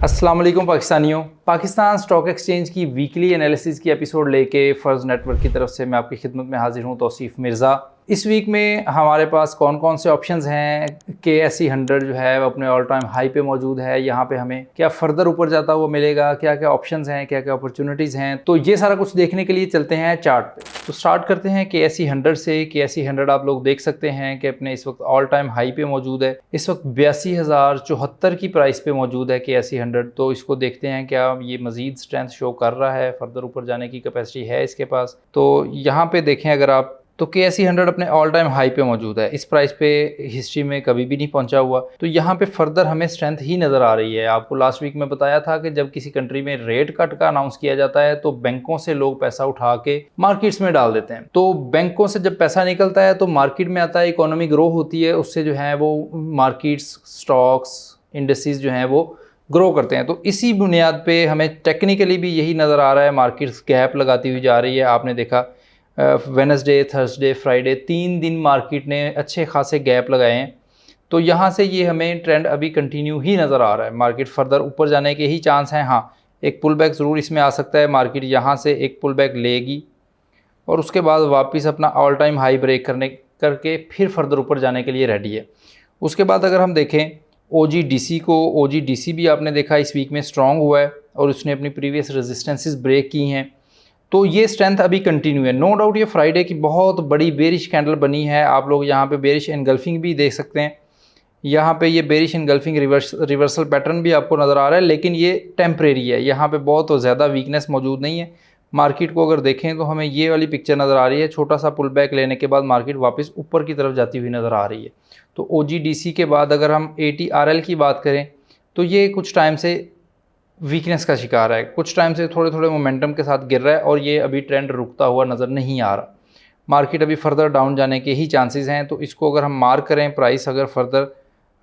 अस्सलाम वालेकुम पाकिस्तानियों। पाकिस्तान स्टॉक एक्सचेंज की वीकली एनालिसिस की एपिसोड लेके फ़र्ज़ नेटवर्क की तरफ से मैं आपकी खिदमत में हाजिर हूँ, तौसीफ़ मिर्ज़ा। इस वीक में हमारे पास कौन कौन से ऑप्शंस हैं। KSE 100 जो है वो अपने ऑल टाइम हाई पे मौजूद है। यहाँ पे हमें क्या फ़र्दर ऊपर जाता हुआ मिलेगा, क्या क्या ऑप्शंस हैं, क्या क्या अपॉर्चुनिटीज़ हैं, तो ये सारा कुछ देखने के लिए चलते हैं चार्ट पे। तो स्टार्ट करते हैं KSE 100 से। KSE 100 आप लोग देख सकते हैं कि अपने इस वक्त ऑल टाइम हाई पे मौजूद है। इस वक्त 82,074 की प्राइस पे मौजूद है KSE 100। तो इसको देखते हैं क्या ये मजीद स्ट्रेंथ शो कर रहा है, फर्दर ऊपर जाने की कैपेसिटी है इसके पास। तो यहाँ पे देखें अगर आप, तो KSE 100 अपने ऑल टाइम हाई पे मौजूद है। इस प्राइस पे हिस्ट्री में कभी भी नहीं पहुंचा हुआ, तो यहाँ पे फर्दर हमें स्ट्रेंथ ही नज़र आ रही है। आपको लास्ट वीक में बताया था कि जब किसी कंट्री में रेट कट का अनाउंस किया जाता है तो बैंकों से लोग पैसा उठा के मार्केट्स में डाल देते हैं। तो बैंकों से जब पैसा निकलता है तो मार्केट में आता है, इकोनॉमी ग्रो होती है, उससे जो है वो मार्केट्स, स्टॉक्स, इंडस्ट्रीज जो हैं वो ग्रो करते हैं। तो इसी बुनियाद पे हमें टेक्निकली भी यही नज़र आ रहा है, मार्केट्स गैप लगाती हुई जा रही है। आपने देखा वेडनेसडे, थर्सडे, फ्राइडे 3 दिन मार्केट ने अच्छे खासे गैप लगाए हैं। तो यहाँ से ये हमें ट्रेंड अभी कंटिन्यू ही नज़र आ रहा है। मार्केट फर्दर ऊपर जाने के ही चांस हैं। हाँ, एक पुल बैक ज़रूर इसमें आ सकता है। मार्केट यहाँ से एक पुल बैक लेगी और उसके बाद वापस अपना ऑल टाइम हाई ब्रेक करके फिर फर्दर ऊपर जाने के लिए रेडी है। उसके बाद अगर हम देखें OGDC को, OGDC भी आपने देखा इस वीक में स्ट्रॉन्ग हुआ है और उसने अपनी प्रीवियस रेजिस्टेंसेस ब्रेक की हैं। तो ये स्ट्रेंथ अभी कंटिन्यू है। नो डाउट ये फ्राइडे की बहुत बड़ी बेरिश कैंडल बनी है। आप लोग यहाँ पे बेरिश एनगल्फिंग भी देख सकते हैं। यहाँ पे ये बेरिश एनगल्फिंग रिवर्सल पैटर्न भी आपको नज़र आ रहा है, लेकिन ये टेम्परेरी है। यहाँ पे बहुत ज़्यादा वीकनेस मौजूद नहीं है। मार्केट को अगर देखें तो हमें ये वाली पिक्चर नज़र आ रही है। छोटा सा पुल बैक लेने के बाद मार्केट वापस ऊपर की तरफ जाती हुई नज़र आ रही है। तो OGDC के बाद अगर हम ATRL की बात करें तो ये कुछ टाइम से वीकनेस का शिकार है। कुछ टाइम से थोड़े थोड़े मोमेंटम के साथ गिर रहा है और ये अभी ट्रेंड रुकता हुआ नज़र नहीं आ रहा। मार्केट अभी फर्दर डाउन जाने के ही चांसेस हैं। तो इसको अगर हम मार्क करें, प्राइस अगर फर्दर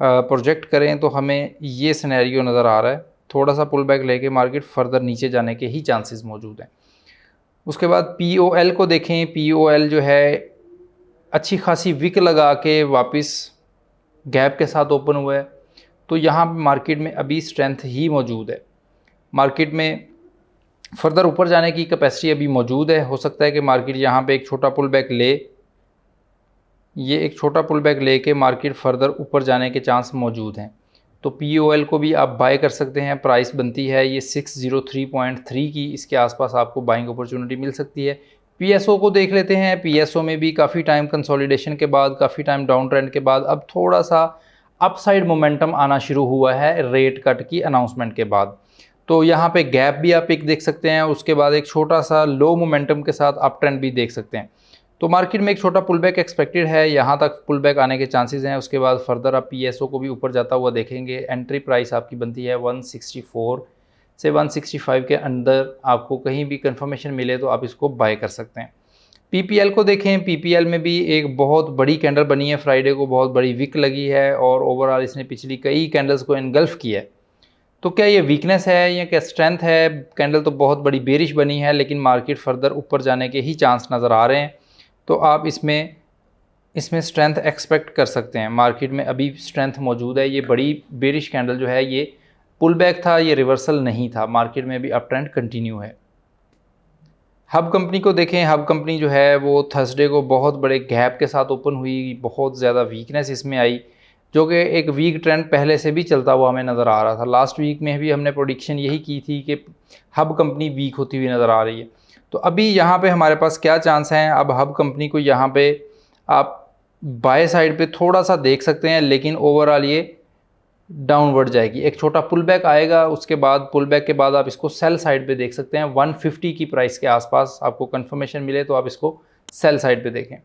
प्रोजेक्ट करें तो हमें ये सिनेरियो नज़र आ रहा है। थोड़ा सा पुल बैक लेके मार्केट फर्दर नीचे जाने के ही चांसेस मौजूद हैं। उसके बाद POL को देखें। POL जो है अच्छी खासी विक लगा के वापस गैप के साथ ओपन हुआ है। तो यहाँ मार्केट में अभी स्ट्रेंथ ही मौजूद है। मार्केट में फर्दर ऊपर जाने की कैपेसिटी अभी मौजूद है। हो सकता है कि मार्केट यहाँ पे एक छोटा पुल बैक ले, ये एक छोटा पुल बैक लेके मार्केट फर्दर ऊपर जाने के चांस मौजूद हैं। तो POL को भी आप बाय कर सकते हैं। प्राइस बनती है ये 603.3 की, इसके आसपास आपको बाइंग अपॉर्चुनिटी मिल सकती है। PSO को देख लेते हैं। PSO में भी काफ़ी टाइम कंसोलिडेशन के बाद, काफ़ी टाइम डाउन ट्रेंड के बाद अब थोड़ा सा अपसाइड मोमेंटम आना शुरू हुआ है रेट कट की अनाउंसमेंट के बाद। तो यहाँ पे गैप भी आप एक देख सकते हैं। उसके बाद एक छोटा सा लो मोमेंटम के साथ अप ट्रेंड भी देख सकते हैं। तो मार्केट में एक छोटा पुल बैक एक्सपेक्टेड है। यहाँ तक पुल बैक आने के चांसेस हैं। उसके बाद फर्दर आप PSO को भी ऊपर जाता हुआ देखेंगे। एंट्री प्राइस आपकी बनती है 164 से 165 के अंदर। आपको कहीं भी कंफर्मेशन मिले तो आप इसको बाय कर सकते हैं। PPL को देखें। PPL में भी एक बहुत बड़ी कैंडल बनी है। फ्राइडे को बहुत बड़ी विक लगी है और ओवरऑल इसने पिछली कई कैंडल्स को इनगल्फ किया है। तो क्या ये वीकनेस है या क्या स्ट्रेंथ है? कैंडल तो बहुत बड़ी बेरिश बनी है, लेकिन मार्केट फर्दर ऊपर जाने के ही चांस नज़र आ रहे हैं। तो आप इसमें स्ट्रेंथ एक्सपेक्ट कर सकते हैं। मार्केट में अभी स्ट्रेंथ मौजूद है। ये बड़ी बेरिश कैंडल जो है ये पुल बैक था, ये रिवर्सल नहीं था। मार्केट में भी अप ट्रेंड कंटिन्यू है। हब कंपनी को देखें। हब कंपनी जो है वो थर्सडे को बहुत बड़े गैप के साथ ओपन हुई। बहुत ज़्यादा वीकनेस इसमें आई, जो कि एक वीक ट्रेंड पहले से भी चलता हुआ हमें नज़र आ रहा था। लास्ट वीक में भी हमने प्रोडिक्शन यही की थी कि हब कंपनी वीक होती हुई नज़र आ रही है। तो अभी यहाँ पे हमारे पास क्या चांस हैं? अब हब कंपनी को यहाँ पे आप बाय साइड पे थोड़ा सा देख सकते हैं, लेकिन ओवरऑल ये डाउनवर्ड जाएगी। एक छोटा पुल बैक आएगा, उसके बाद पुल बैक के बाद आप इसको सेल साइड पे देख सकते हैं। 150 की प्राइस के आसपास आपको कंफर्मेशन मिले तो आप इसको सेल साइड पे देखें।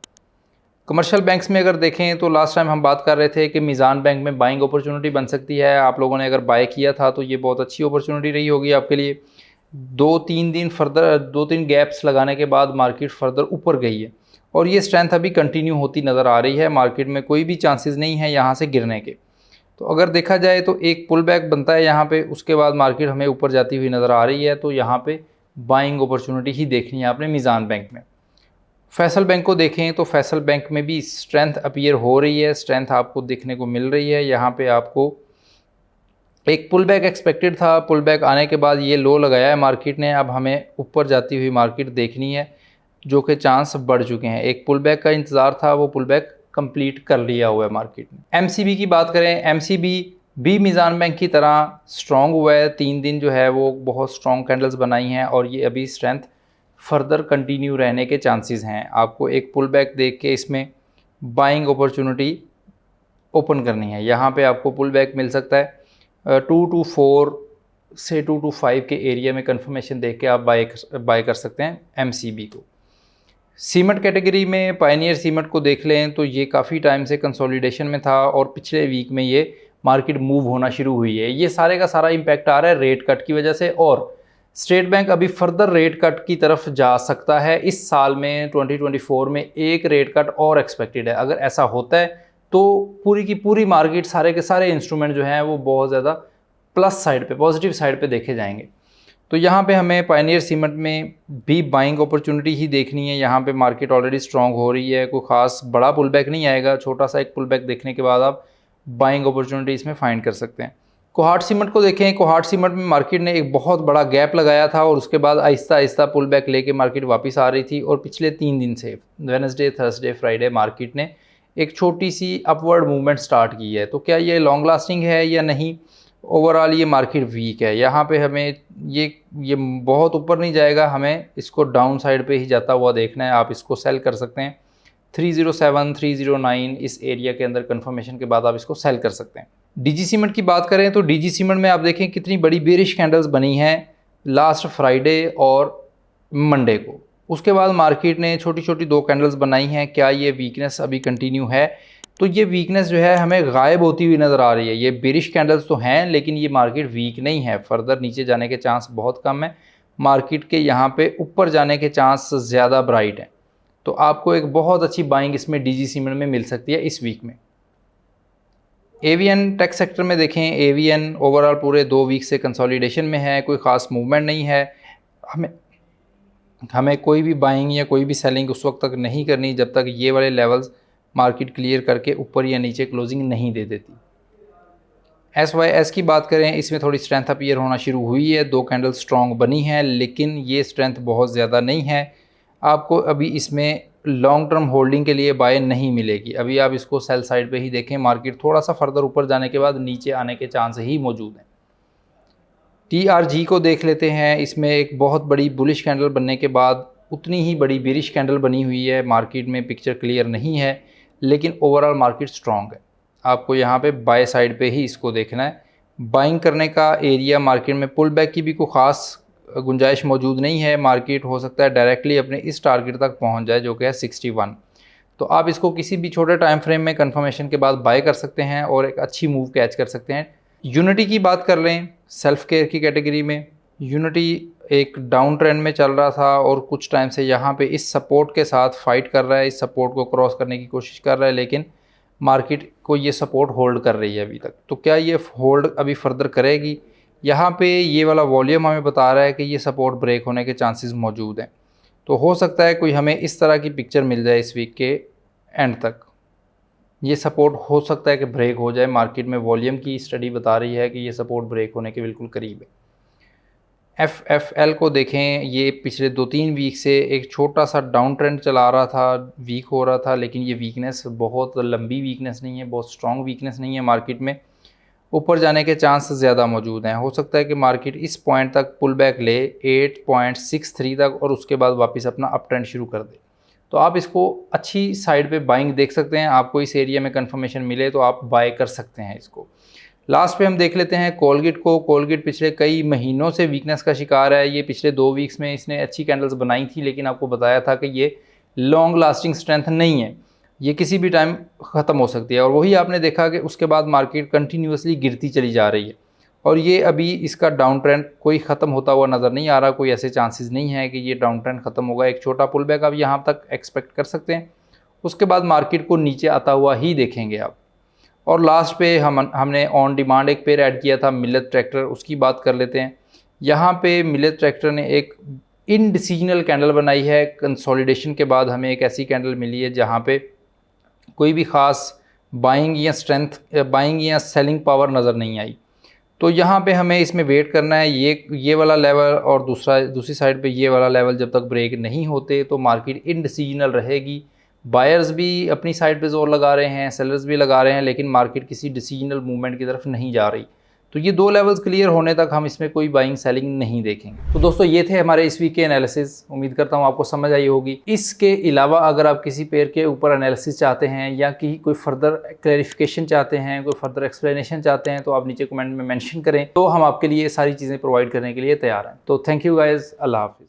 कमर्शियल बैंक्स में अगर देखें तो लास्ट टाइम हम बात कर रहे थे कि मीज़ान बैंक में बाइंग अपॉर्चुनिटी बन सकती है। आप लोगों ने अगर बाय किया था तो ये बहुत अच्छी अपॉर्चुनिटी रही होगी आपके लिए। 2-3 दिन फर्दर, 2-3 गैप्स लगाने के बाद मार्केट फर्दर ऊपर गई है और ये स्ट्रेंथ अभी कंटिन्यू होती नज़र आ रही है। मार्केट में कोई भी चांसेस नहीं है यहाँ से गिरने के। तो अगर देखा जाए तो एक पुल बैक बनता है यहाँ पे, उसके बाद मार्केट हमें ऊपर जाती हुई नज़र आ रही है। तो यहाँ पे बाइंग अपॉर्चुनिटी ही देखनी है आपने मीज़ान बैंक में। फैसल बैंक को देखें तो फैसल बैंक में भी स्ट्रेंथ अपीयर हो रही है। स्ट्रेंथ आपको देखने को मिल रही है। यहाँ पे आपको एक पुल बैक एक्सपेक्टेड था, पुल बैक आने के बाद ये लो लगाया है मार्केट ने। अब हमें ऊपर जाती हुई मार्केट देखनी है, जो कि चांस बढ़ चुके हैं। एक पुल बैक का इंतज़ार था, वो पुल बैक कंप्लीट कर लिया हुआ है मार्केट ने। एमसीबी की बात करें, एमसीबी भी मीज़ान बैंक की तरह स्ट्रॉन्ग हुआ है। 3 दिन जो है वो बहुत स्ट्रॉन्ग कैंडल्स बनाई हैं और ये अभी स्ट्रेंथ फर्दर कंटिन्यू रहने के चांसेस हैं। आपको एक पुल बैक देख के इसमें बाइंग अपॉर्चुनिटी ओपन करनी है। यहाँ पे आपको पुल बैक मिल सकता है 224 से 225 के एरिया में कंफर्मेशन देख के आप बाय कर सकते हैं एमसीबी को। सीमेंट कैटेगरी में पायनियर सीमेंट को देख लें तो ये काफ़ी टाइम से कंसोलिडेशन में था और पिछले वीक में ये मार्केट मूव होना शुरू हुई है। ये सारे का सारा इम्पैक्ट आ रहा है रेट कट की वजह से, और स्टेट बैंक अभी फर्दर रेट कट की तरफ जा सकता है। इस साल में 2024 में एक रेट कट और एक्सपेक्टेड है। अगर ऐसा होता है तो पूरी की पूरी मार्केट, सारे के सारे इंस्ट्रूमेंट जो हैं वो बहुत ज़्यादा प्लस साइड पे, पॉजिटिव साइड पे देखे जाएंगे। तो यहाँ पे हमें पायनियर सीमेंट में भी बाइंग अपॉर्चुनिटी ही देखनी है। यहाँ पे मार्केट ऑलरेडी स्ट्रॉन्ग हो रही है, कोई ख़ास बड़ा पुल बैक नहीं आएगा। छोटा सा एक पुल बैक देखने के बाद आप बाइंग अपॉर्चुनिटी इसमें फाइंड कर सकते हैं। कोहाट सीमेंट को देखें, कोहाट सीमेंट में मार्केट ने एक बहुत बड़ा गैप लगाया था और उसके बाद आहिस्ता आहिस्ता पुल बैक लेके मार्केट वापस आ रही थी। और पिछले 3 दिन से वेडनेसडे, थर्सडे, फ्राइडे मार्केट ने एक छोटी सी अपवर्ड मूवमेंट स्टार्ट की है। तो क्या ये लॉन्ग लास्टिंग है या नहीं? ओवरऑल ये मार्केट वीक है। यहाँ पे हमें ये बहुत ऊपर नहीं जाएगा, हमें इसको डाउन साइड पे ही जाता हुआ देखना है। आप इसको सेल कर सकते हैं 307, 309 इस एरिया के अंदर कंफर्मेशन के बाद आप इसको सेल कर सकते हैं। डीजी सीमेंट की बात करें तो डीजी सीमेंट में आप देखें कितनी बड़ी बेरिश कैंडल्स बनी हैं लास्ट फ्राइडे और मंडे को। उसके बाद मार्केट ने छोटी छोटी 2 कैंडल्स बनाई हैं। क्या ये वीकनेस अभी कंटिन्यू है? तो ये वीकनेस जो है हमें गायब होती हुई नज़र आ रही है। ये बेरिश कैंडल्स तो हैं लेकिन ये मार्केट वीक नहीं है। फर्दर नीचे जाने के चांस बहुत कम है। मार्केट के यहाँ पे ऊपर जाने के चांस ज़्यादा ब्राइट हैं। तो आपको एक बहुत अच्छी बाइंग इसमें डीजी सीमेंट में मिल सकती है इस वीक में। एवीएन टेक सेक्टर में देखें, एवीएन ओवरऑल पूरे 2 वीक से कंसोलिडेशन में है, कोई ख़ास मूवमेंट नहीं है। हमें कोई भी बाइंग या कोई भी सेलिंग उस वक्त तक नहीं करनी जब तक ये वाले लेवल्स मार्केट क्लियर करके ऊपर या नीचे क्लोजिंग नहीं दे देती। SYS की बात करें, इसमें थोड़ी स्ट्रेंथ अपीयर होना शुरू हुई है। 2 कैंडल स्ट्रॉन्ग बनी है लेकिन ये स्ट्रेंथ बहुत ज़्यादा नहीं है। आपको अभी इसमें लॉन्ग टर्म होल्डिंग के लिए बाय नहीं मिलेगी। अभी आप इसको सेल साइड पे ही देखें। मार्केट थोड़ा सा फर्दर ऊपर जाने के बाद नीचे आने के चांस ही मौजूद हैं। TRG को देख लेते हैं। इसमें एक बहुत बड़ी बुलिश कैंडल बनने के बाद उतनी ही बड़ी बेरिश कैंडल बनी हुई है। मार्केट में पिक्चर क्लियर नहीं है लेकिन ओवरऑल मार्केट स्ट्रॉन्ग है। आपको यहाँ पे बाय साइड पे ही इसको देखना है। बाइंग करने का एरिया मार्केट में पुल बैक की भी कोई ख़ास गुंजाइश मौजूद नहीं है। मार्केट हो सकता है डायरेक्टली अपने इस टारगेट तक पहुँच जाए जो कि है 61। तो आप इसको किसी भी छोटे टाइम फ्रेम में कंफर्मेशन के बाद बाय कर सकते हैं और एक अच्छी मूव कैच कर सकते हैं। यूनिटी की बात कर लें, सेल्फ केयर की कैटेगरी में यूनिटी एक डाउन ट्रेंड में चल रहा था और कुछ टाइम से यहाँ पे इस सपोर्ट के साथ फाइट कर रहा है। इस सपोर्ट को क्रॉस करने की कोशिश कर रहा है लेकिन मार्केट को ये सपोर्ट होल्ड कर रही है अभी तक। तो क्या ये होल्ड अभी फर्दर करेगी? यहाँ पे ये वाला वॉल्यूम हमें बता रहा है कि ये सपोर्ट ब्रेक होने के चांसेस मौजूद हैं। तो हो सकता है कोई हमें इस तरह की पिक्चर मिल जाए इस वीक के एंड तक। ये सपोर्ट हो सकता है कि ब्रेक हो जाए। मार्केट में वॉल्यूम की स्टडी बता रही है कि ये सपोर्ट ब्रेक होने के बिल्कुल करीब है। FFL को देखें, ये पिछले 2-3 वीक से एक छोटा सा डाउन ट्रेंड चला रहा था, वीक हो रहा था लेकिन ये वीकनेस बहुत लंबी वीकनेस नहीं है, बहुत स्ट्रॉन्ग वीकनेस नहीं है। मार्केट में ऊपर जाने के चांस ज़्यादा मौजूद हैं। हो सकता है कि मार्केट इस पॉइंट तक पुल बैक ले 8.63 तक और उसके बाद वापस अपना अप ट्रेंड शुरू कर दे। तो आप इसको अच्छी साइड पे बाइंग देख सकते हैं। आपको इस एरिया में कंफर्मेशन मिले तो आप बाय कर सकते हैं इसको। लास्ट पे हम देख लेते हैं कोलगेट को। कोलगेट पिछले कई महीनों से वीकनेस का शिकार है। ये पिछले 2 वीक्स में इसने अच्छी कैंडल्स बनाई थी लेकिन आपको बताया था कि ये लॉन्ग लास्टिंग स्ट्रेंथ नहीं है, ये किसी भी टाइम ख़त्म हो सकती है। और वही आपने देखा कि उसके बाद मार्केट कंटिन्यूसली गिरती चली जा रही है और ये अभी इसका डाउन ट्रेंड कोई ख़त्म होता हुआ नज़र नहीं आ रहा। कोई ऐसे चांसेस नहीं है कि ये डाउन ट्रेंड ख़त्म होगा। एक छोटा पुल बैक आप यहाँ तक एक्सपेक्ट कर सकते हैं, उसके बाद मार्केट को नीचे आता हुआ ही देखेंगे आप। और लास्ट पे हमने ऑन डिमांड एक पेयर ऐड किया था मिलेट ट्रैक्टर, उसकी बात कर लेते हैं। यहाँ पे मिलेट ट्रैक्टर ने एक इनडिसीजनल कैंडल बनाई है। कंसोलिडेशन के बाद हमें एक ऐसी कैंडल मिली है जहाँ पे कोई भी ख़ास बाइंग या सेलिंग पावर नज़र नहीं आई। तो यहाँ पे हमें इसमें वेट करना है, ये वाला लेवल और दूसरी साइड पे ये वाला लेवल जब तक ब्रेक नहीं होते तो मार्केट इनडिसीजनल रहेगी। बायर्स भी अपनी साइड पे जोर लगा रहे हैं, सेलर्स भी लगा रहे हैं, लेकिन मार्केट किसी डिसीजनल मूवमेंट की तरफ नहीं जा रही। तो ये 2 लेवल्स क्लियर होने तक हम इसमें कोई बाइंग सेलिंग नहीं देखेंगे। तो दोस्तों ये थे हमारे इस वीक के एनालिसिस। उम्मीद करता हूँ आपको समझ आई होगी। इसके अलावा अगर आप किसी पेयर के ऊपर एनालिसिस चाहते हैं या कि कोई फर्दर क्लैरिफिकेशन चाहते हैं, कोई फर्दर एक्सप्लेनेशन चाहते हैं, तो आप नीचे कमेंट में मेंशन करें, तो हम आपके लिए सारी चीज़ें प्रोवाइड करने के लिए तैयार हैं। तो थैंक यू गाइज, अल्लाह हाफिज़।